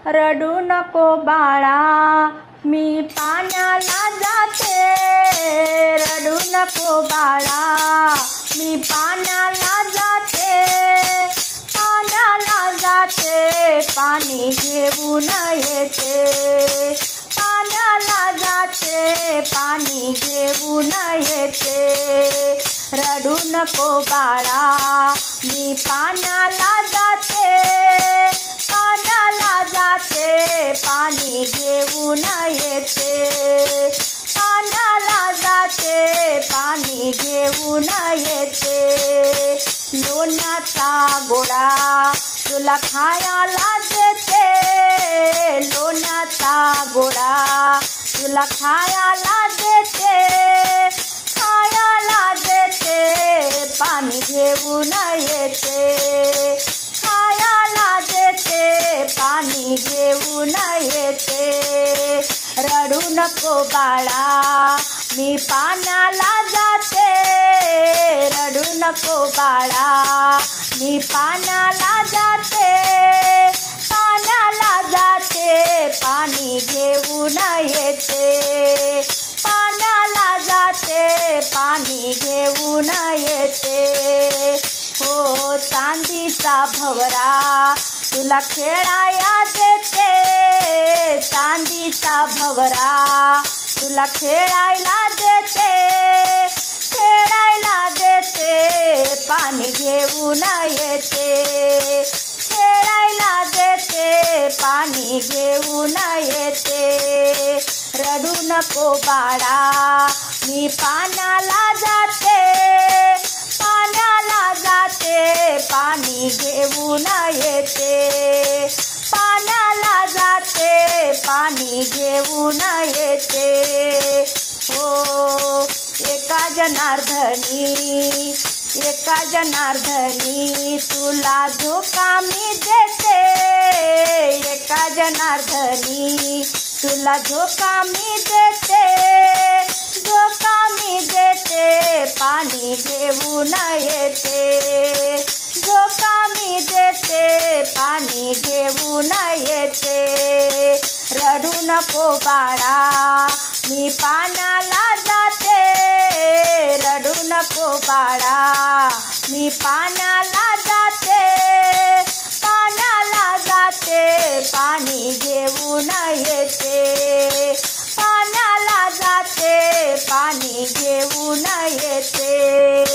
रडू नको बाळा मी पाण्याला जाते, रडू नको बाळा मी पाण्याला जाते, पाण्याला जाते पाणी घेऊन येते, पाण्याला जाते पाणी घेऊन येते, रडू नको बाळा मी पाण्याला जाते, पाण्याला जाते पाणी घेऊन येते, पाण्याला जाते पाणी घेऊन येते, लोण्याचा गोळा तुला खायला देते, लोण्याचा गोळा तुला खायला देते, खायला देते पाणी घेऊन येते, खायला देते पाणी घेऊन येते, रडू नको बाळा मी पाण्याला जाते, रडू नको बाळा मी पाण्याला जाते, पाण्याला जाते पाणी घेऊन येते, पाण्याला जाते पाणी घेऊन येते, हो चांदीचा भवरा तुला खेळाया देते, चांदीचा भवरा तुला खेळायला देते, खेळायला देते पाणी घेऊन येते, खेळायला देते पाणी घेऊन येते, रडू नको बाळा मी पाण्याला जाते, पाण्याला जाते पाणी घेऊन येते, पाण्याला जाते पाणी घेऊन येते, हो एका जनार्दनी तुला धोका मी देते, एका जनार्दनी तुला धोका मी देते, धोका मी देते पाणी घेऊन येते, धोका मी देते पाणी घेऊन येते, रडू नको बाळा मी पाण्याला जाते, रडू नको बाळा मी पाण्याला जाते, पाण्याला जाते पाणी घेऊन येते, पाण्याला जाते पाणी घेऊन येते.